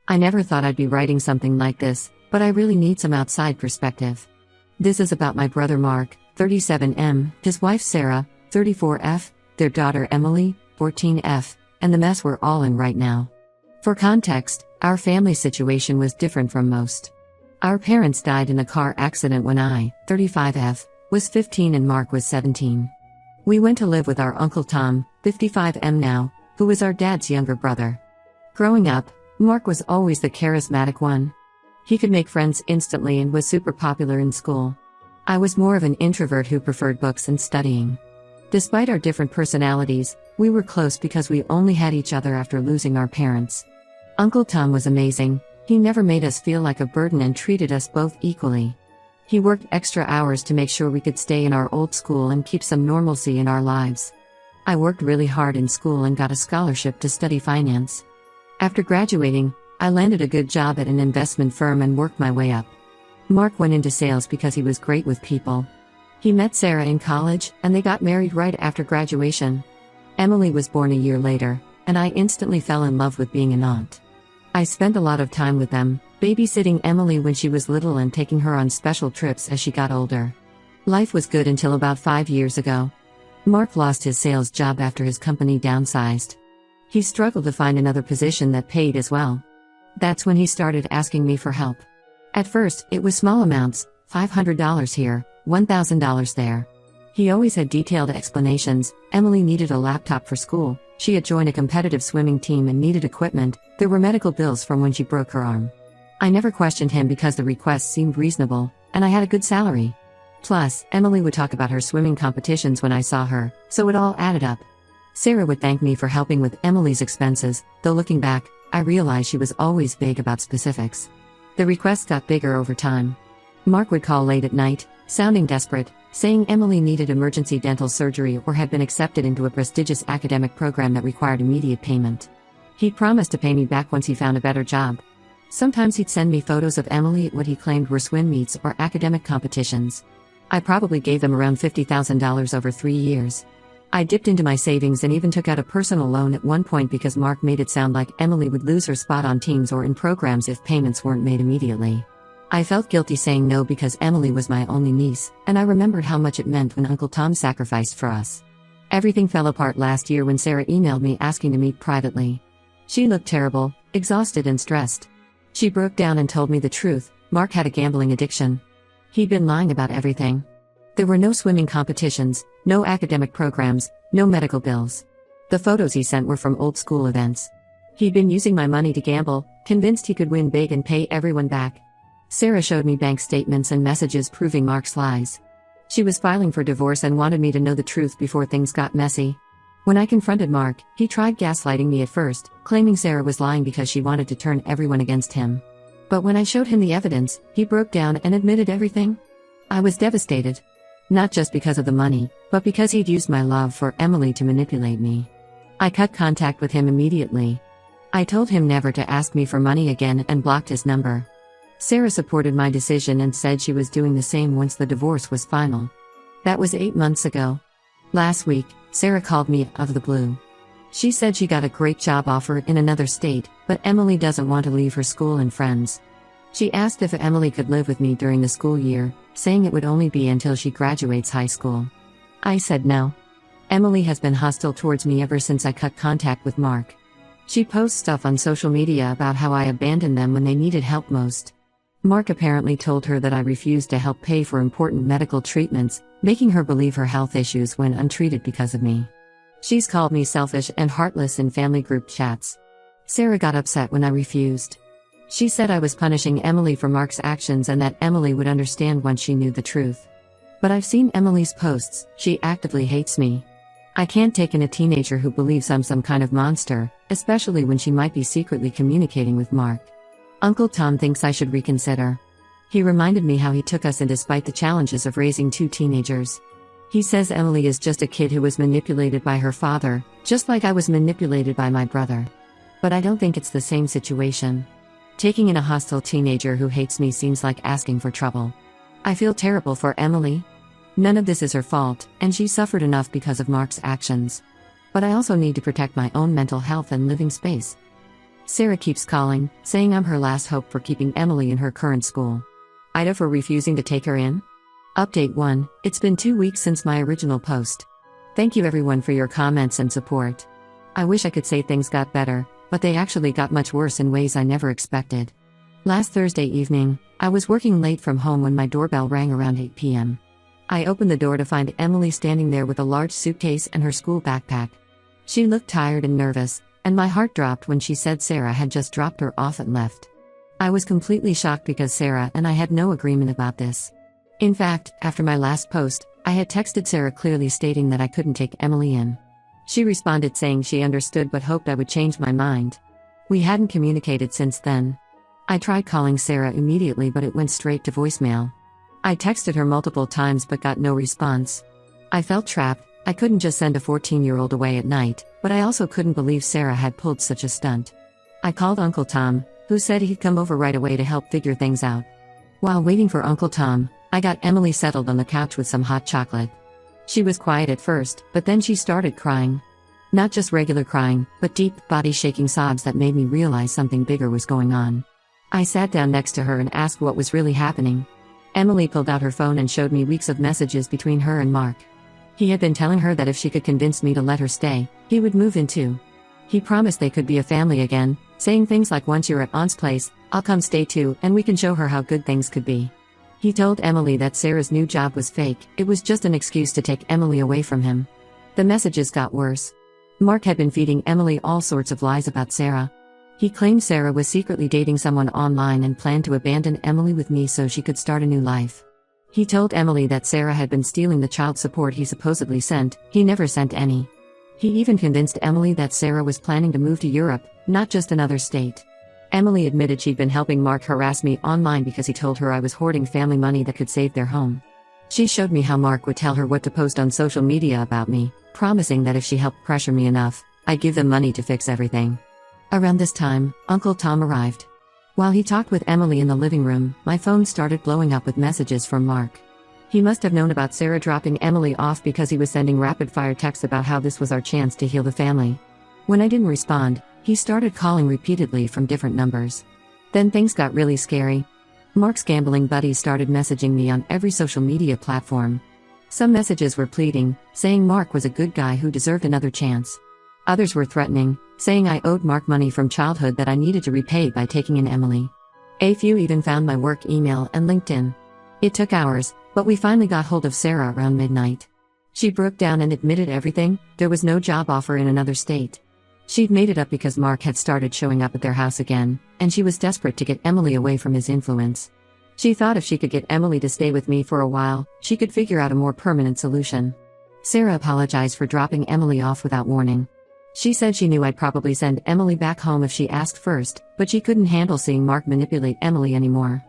I never thought I'd be writing something like this, but I really need some outside perspective. This is about my brother Mark, 37M, his wife Sarah, 34F, their daughter Emily, 14F, and the mess we're all in right now. For context, our family situation was different from most. Our parents died in a car accident when I, 35F, was 15 and Mark was 17. We went to live with our Uncle Tom, 55M now, who was our dad's younger brother. Growing up, Mark was always the charismatic one. He could make friends instantly and was super popular in school. I was more of an introvert who preferred books and studying. Despite our different personalities, we were close because we only had each other after losing our parents. Uncle Tom was amazing. He never made us feel like a burden and treated us both equally. He worked extra hours to make sure we could stay in our old school and keep some normalcy in our lives. I worked really hard in school and got a scholarship to study finance. After graduating, I landed a good job at an investment firm and worked my way up. Mark went into sales because he was great with people. He met Sarah in college, and they got married right after graduation. Emily was born a year later, and I instantly fell in love with being an aunt. I spent a lot of time with them, babysitting Emily when she was little and taking her on special trips as she got older. Life was good until about 5 years ago. Mark lost his sales job after his company downsized. He struggled to find another position that paid as well. That's when he started asking me for help. At first, it was small amounts, $500 here, $1,000 there. He always had detailed explanations. Emily needed a laptop for school, she had joined a competitive swimming team and needed equipment, there were medical bills from when she broke her arm. I never questioned him because the requests seemed reasonable, and I had a good salary. Plus, Emily would talk about her swimming competitions when I saw her, so it all added up. Sarah would thank me for helping with Emily's expenses, though looking back, I realized she was always vague about specifics. The requests got bigger over time. Mark would call late at night, sounding desperate, saying Emily needed emergency dental surgery or had been accepted into a prestigious academic program that required immediate payment. He'd promised to pay me back once he found a better job. Sometimes he'd send me photos of Emily at what he claimed were swim meets or academic competitions. I probably gave them around $50,000 over 3 years. I dipped into my savings and even took out a personal loan at one point because Mark made it sound like Emily would lose her spot on teams or in programs if payments weren't made immediately. I felt guilty saying no because Emily was my only niece, and I remembered how much it meant when Uncle Tom sacrificed for us. Everything fell apart last year when Sarah emailed me asking to meet privately. She looked terrible, exhausted and stressed. She broke down and told me the truth. Mark had a gambling addiction. He'd been lying about everything. There were no swimming competitions, no academic programs, no medical bills. The photos he sent were from old school events. He'd been using my money to gamble, convinced he could win big and pay everyone back. Sarah showed me bank statements and messages proving Mark's lies. She was filing for divorce and wanted me to know the truth before things got messy. When I confronted Mark, he tried gaslighting me at first, claiming Sarah was lying because she wanted to turn everyone against him. But when I showed him the evidence, he broke down and admitted everything. I was devastated. Not just because of the money, but because he'd used my love for Emily to manipulate me. I cut contact with him immediately. I told him never to ask me for money again and blocked his number. Sarah supported my decision and said she was doing the same once the divorce was final. That was 8 months ago. Last week, Sarah called me out of the blue. She said she got a great job offer in another state, but Emily doesn't want to leave her school and friends. She asked if Emily could live with me during the school year, saying it would only be until she graduates high school. I said no. Emily has been hostile towards me ever since I cut contact with Mark. She posts stuff on social media about how I abandoned them when they needed help most. Mark apparently told her that I refused to help pay for important medical treatments, making her believe her health issues went untreated because of me. She's called me selfish and heartless in family group chats. Sarah got upset when I refused. She said I was punishing Emily for Mark's actions and that Emily would understand once she knew the truth. But I've seen Emily's posts, she actively hates me. I can't take in a teenager who believes I'm some kind of monster, especially when she might be secretly communicating with Mark. Uncle Tom thinks I should reconsider. He reminded me how he took us in despite the challenges of raising 2 teenagers. He says Emily is just a kid who was manipulated by her father, just like I was manipulated by my brother. But I don't think it's the same situation. Taking in a hostile teenager who hates me seems like asking for trouble. I feel terrible for Emily. None of this is her fault, and she suffered enough because of Mark's actions. But I also need to protect my own mental health and living space. Sarah keeps calling, saying I'm her last hope for keeping Emily in her current school. Ida for refusing to take her in? Update 1. It's been 2 weeks since my original post. Thank you everyone for your comments and support. I wish I could say things got better, but they actually got much worse in ways I never expected. Last Thursday evening, I was working late from home when my doorbell rang around 8 p.m. I opened the door to find Emily standing there with a large suitcase and her school backpack. She looked tired and nervous, and my heart dropped when she said Sarah had just dropped her off and left. I was completely shocked because Sarah and I had no agreement about this. In fact, after my last post, I had texted Sarah clearly stating that I couldn't take Emily in. She responded saying she understood but hoped I would change my mind. We hadn't communicated since then. I tried calling Sarah immediately but it went straight to voicemail. I texted her multiple times but got no response. I felt trapped. I couldn't just send a 14-year-old away at night, but I also couldn't believe Sarah had pulled such a stunt. I called Uncle Tom, who said he'd come over right away to help figure things out. While waiting for Uncle Tom, I got Emily settled on the couch with some hot chocolate. She was quiet at first, but then she started crying. Not just regular crying, but deep, body-shaking sobs that made me realize something bigger was going on. I sat down next to her and asked what was really happening. Emily pulled out her phone and showed me weeks of messages between her and Mark. He had been telling her that if she could convince me to let her stay, he would move in too. He promised they could be a family again, saying things like once you're at Aunt's place, I'll come stay too and we can show her how good things could be. He told Emily that Sarah's new job was fake, it was just an excuse to take Emily away from him. The messages got worse. Mark had been feeding Emily all sorts of lies about Sarah. He claimed Sarah was secretly dating someone online and planned to abandon Emily with me so she could start a new life. He told Emily that Sarah had been stealing the child support he supposedly sent, he never sent any. He even convinced Emily that Sarah was planning to move to Europe, not just another state. Emily admitted she'd been helping Mark harass me online because he told her I was hoarding family money that could save their home. She showed me how Mark would tell her what to post on social media about me, promising that if she helped pressure me enough, I'd give them money to fix everything. Around this time, Uncle Tom arrived. While he talked with Emily in the living room, my phone started blowing up with messages from Mark. He must have known about Sarah dropping Emily off because he was sending rapid-fire texts about how this was our chance to heal the family. When I didn't respond, he started calling repeatedly from different numbers. Then things got really scary. Mark's gambling buddies started messaging me on every social media platform. Some messages were pleading, saying Mark was a good guy who deserved another chance. Others were threatening, saying I owed Mark money from childhood that I needed to repay by taking in Emily. A few even found my work email and LinkedIn. It took hours, but we finally got hold of Sarah around midnight. She broke down and admitted everything. There was no job offer in another state. She'd made it up because Mark had started showing up at their house again, and she was desperate to get Emily away from his influence. She thought if she could get Emily to stay with me for a while, she could figure out a more permanent solution. Sarah apologized for dropping Emily off without warning. She said she knew I'd probably send Emily back home if she asked first, but she couldn't handle seeing Mark manipulate Emily anymore.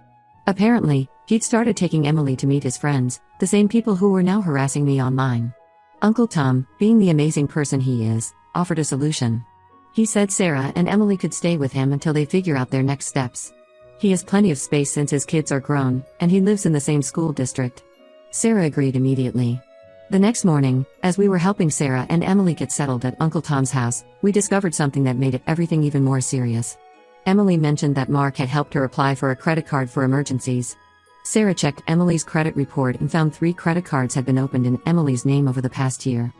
Apparently, he'd started taking Emily to meet his friends, the same people who were now harassing me online. Uncle Tom, being the amazing person he is, offered a solution. He said Sarah and Emily could stay with him until they figure out their next steps. He has plenty of space since his kids are grown, and he lives in the same school district. Sarah agreed immediately. The next morning, as we were helping Sarah and Emily get settled at Uncle Tom's house, we discovered something that made everything even more serious. Emily mentioned that Mark had helped her apply for a credit card for emergencies. Sarah checked Emily's credit report and found 3 credit cards had been opened in Emily's name over the past year.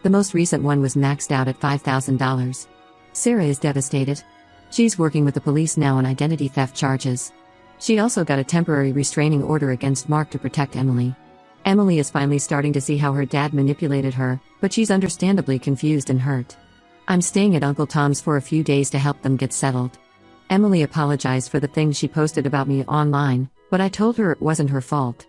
The most recent one was maxed out at $5,000. Sarah is devastated. She's working with the police now on identity theft charges. She also got a temporary restraining order against Mark to protect Emily. Emily is finally starting to see how her dad manipulated her, but she's understandably confused and hurt. I'm staying at Uncle Tom's for a few days to help them get settled. Emily apologized for the things she posted about me online, but I told her it wasn't her fault.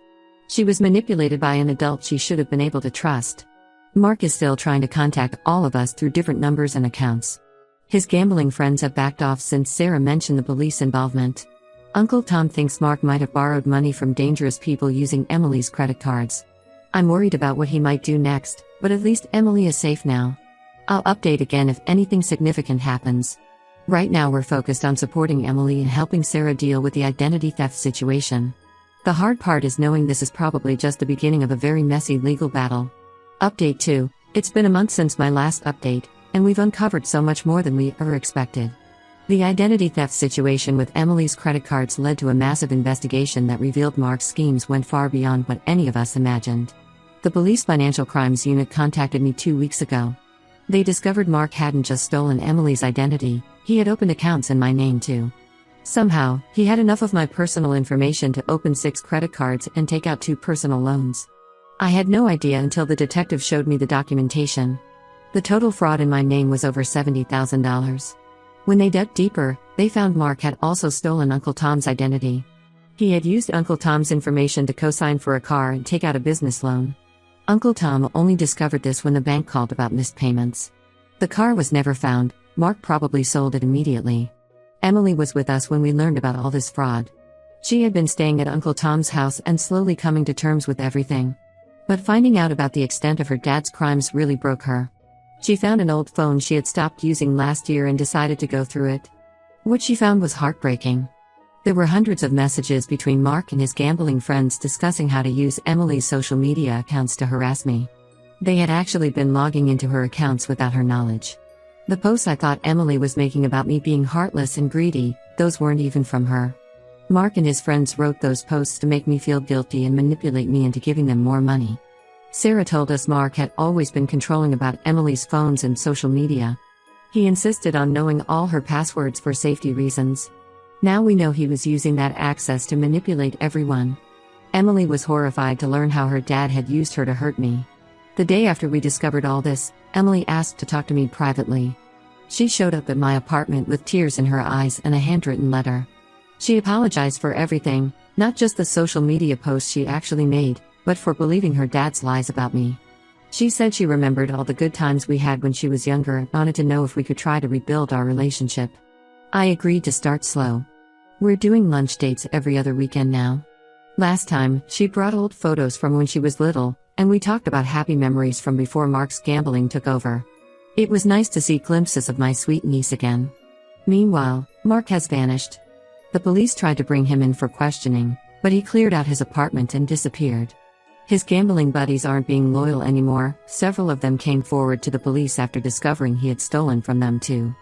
She was manipulated by an adult she should have been able to trust. Mark is still trying to contact all of us through different numbers and accounts. His gambling friends have backed off since Sarah mentioned the police involvement. Uncle Tom thinks Mark might have borrowed money from dangerous people using Emily's credit cards. I'm worried about what he might do next, but at least Emily is safe now. I'll update again if anything significant happens. Right now we're focused on supporting Emily and helping Sarah deal with the identity theft situation. The hard part is knowing this is probably just the beginning of a very messy legal battle. Update 2. It's been a month since my last update, and we've uncovered so much more than we ever expected. The identity theft situation with Emily's credit cards led to a massive investigation that revealed Mark's schemes went far beyond what any of us imagined. The police financial crimes unit contacted me 2 weeks ago. They discovered Mark hadn't just stolen Emily's identity, he had opened accounts in my name too. Somehow, he had enough of my personal information to open 6 credit cards and take out 2 personal loans. I had no idea until the detective showed me the documentation. The total fraud in my name was over $70,000. When they dug deeper, they found Mark had also stolen Uncle Tom's identity. He had used Uncle Tom's information to co-sign for a car and take out a business loan. Uncle Tom only discovered this when the bank called about missed payments. The car was never found. Mark probably sold it immediately. Emily was with us when we learned about all this fraud. She had been staying at Uncle Tom's house and slowly coming to terms with everything. But finding out about the extent of her dad's crimes really broke her. She found an old phone she had stopped using last year and decided to go through it. What she found was heartbreaking. There were hundreds of messages between Mark and his gambling friends discussing how to use Emily's social media accounts to harass me. They had actually been logging into her accounts without her knowledge. The posts I thought Emily was making about me being heartless and greedy, those weren't even from her. Mark and his friends wrote those posts to make me feel guilty and manipulate me into giving them more money. Sarah told us Mark had always been controlling about Emily's phones and social media. He insisted on knowing all her passwords for safety reasons. Now we know he was using that access to manipulate everyone. Emily was horrified to learn how her dad had used her to hurt me. The day after we discovered all this, Emily asked to talk to me privately. She showed up at my apartment with tears in her eyes and a handwritten letter. She apologized for everything, not just the social media posts she actually made, but for believing her dad's lies about me. She said she remembered all the good times we had when she was younger and wanted to know if we could try to rebuild our relationship. I agreed to start slow. We're doing lunch dates every other weekend now. Last time, she brought old photos from when she was little, and we talked about happy memories from before Mark's gambling took over. It was nice to see glimpses of my sweet niece again. Meanwhile, Mark has vanished. The police tried to bring him in for questioning, but he cleared out his apartment and disappeared. His gambling buddies aren't being loyal anymore. Several of them came forward to the police after discovering he had stolen from them too.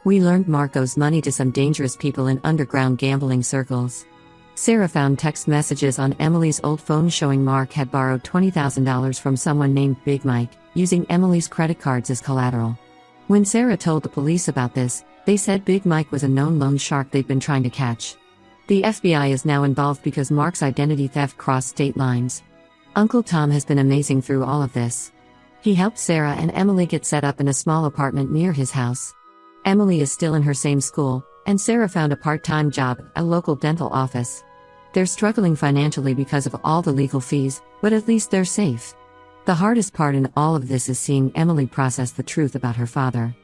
We learned Mark owes money to some dangerous people in underground gambling circles. Sarah found text messages on Emily's old phone showing Mark had borrowed $20,000 from someone named Big Mike, using Emily's credit cards as collateral. When Sarah told the police about this, they said Big Mike was a known loan shark they'd been trying to catch. The FBI is now involved because Mark's identity theft crossed state lines. Uncle Tom has been amazing through all of this. He helped Sarah and Emily get set up in a small apartment near his house. Emily is still in her same school, and Sarah found a part-time job at a local dental office. They're struggling financially because of all the legal fees, but at least they're safe. The hardest part in all of this is seeing Emily process the truth about her father.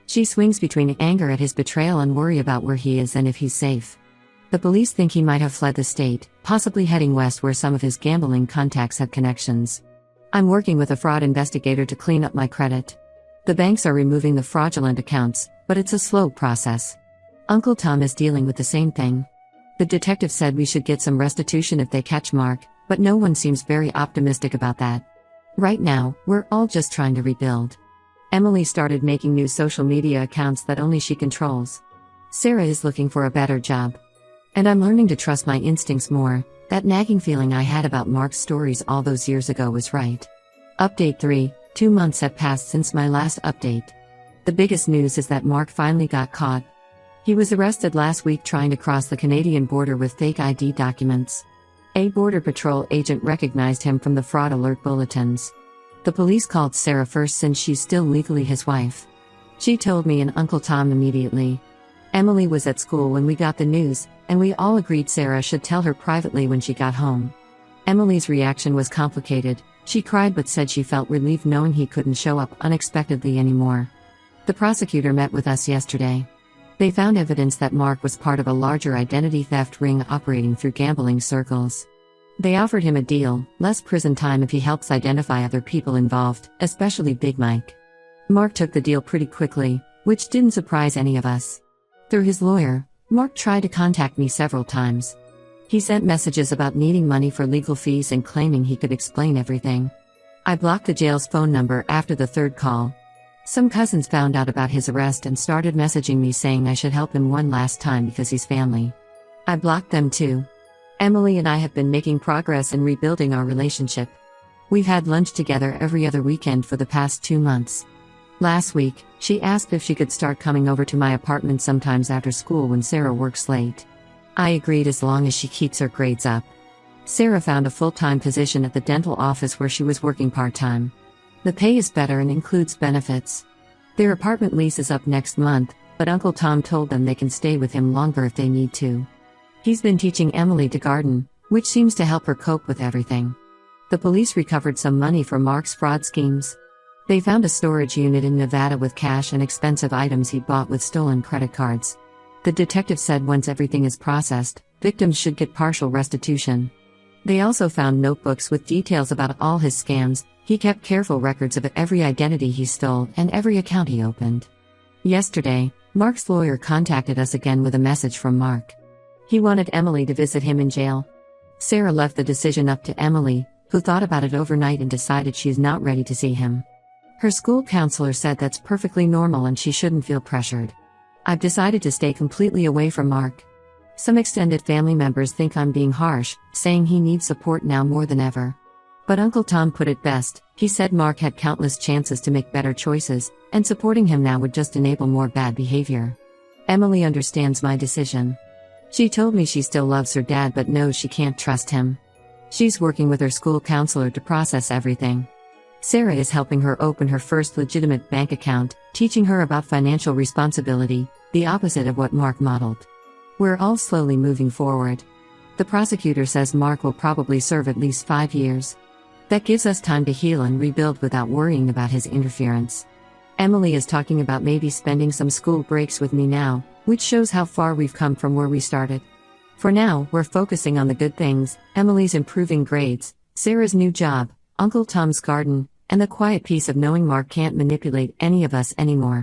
She swings between anger at his betrayal and worry about where he is and if he's safe. The police think he might have fled the state, possibly heading west where some of his gambling contacts have connections. I'm working with a fraud investigator to clean up my credit. The banks are removing the fraudulent accounts, but it's a slow process. Uncle Tom is dealing with the same thing. The detective said we should get some restitution if they catch Mark, but no one seems very optimistic about that. Right now, we're all just trying to rebuild. Emily started making new social media accounts that only she controls. Sarah is looking for a better job. And I'm learning to trust my instincts more. That nagging feeling I had about Mark's stories all those years ago was right. Update 3. 2 months have passed since my last update. The biggest news is that Mark finally got caught. He was arrested last week trying to cross the Canadian border with fake ID documents. A Border Patrol agent recognized him from the fraud alert bulletins. The police called Sarah first since she's still legally his wife. She told me and Uncle Tom immediately. Emily was at school when we got the news, and we all agreed Sarah should tell her privately when she got home. Emily's reaction was complicated. She cried but said she felt relieved knowing he couldn't show up unexpectedly anymore. The prosecutor met with us yesterday. They found evidence that Mark was part of a larger identity theft ring operating through gambling circles. They offered him a deal, less prison time if he helps identify other people involved, especially Big Mike. Mark took the deal pretty quickly, which didn't surprise any of us. Through his lawyer, Mark tried to contact me several times. He sent messages about needing money for legal fees and claiming he could explain everything. I blocked the jail's phone number after the third call. Some cousins found out about his arrest and started messaging me saying I should help him one last time because he's family. I blocked them too. Emily and I have been making progress in rebuilding our relationship. We've had lunch together every other weekend for the past 2 months. Last week, she asked if she could start coming over to my apartment sometimes after school when Sarah works late. I agreed as long as she keeps her grades up. Sarah found a full-time position at the dental office where she was working part-time. The pay is better and includes benefits. Their apartment lease is up next month, but Uncle Tom told them they can stay with him longer if they need to. He's been teaching Emily to garden, which seems to help her cope with everything. The police recovered some money from Mark's fraud schemes. They found a storage unit in Nevada with cash and expensive items he'd bought with stolen credit cards. The detective said once everything is processed, victims should get partial restitution. They also found notebooks with details about all his scams. He kept careful records of every identity he stole and every account he opened. Yesterday, Mark's lawyer contacted us again with a message from Mark. He wanted Emily to visit him in jail. Sarah left the decision up to Emily, who thought about it overnight and decided she's not ready to see him. Her school counselor said that's perfectly normal and she shouldn't feel pressured. I've decided to stay completely away from Mark. Some extended family members think I'm being harsh, saying he needs support now more than ever. But Uncle Tom put it best. He said Mark had countless chances to make better choices, and supporting him now would just enable more bad behavior. Emily understands my decision. She told me she still loves her dad but knows she can't trust him. She's working with her school counselor to process everything. Sarah is helping her open her first legitimate bank account, teaching her about financial responsibility, the opposite of what Mark modeled. We're all slowly moving forward. The prosecutor says Mark will probably serve at least 5 years. That gives us time to heal and rebuild without worrying about his interference. Emily is talking about maybe spending some school breaks with me now, which shows how far we've come from where we started. For now, we're focusing on the good things: Emily's improving grades, Sarah's new job, Uncle Tom's garden, and the quiet peace of knowing Mark can't manipulate any of us anymore.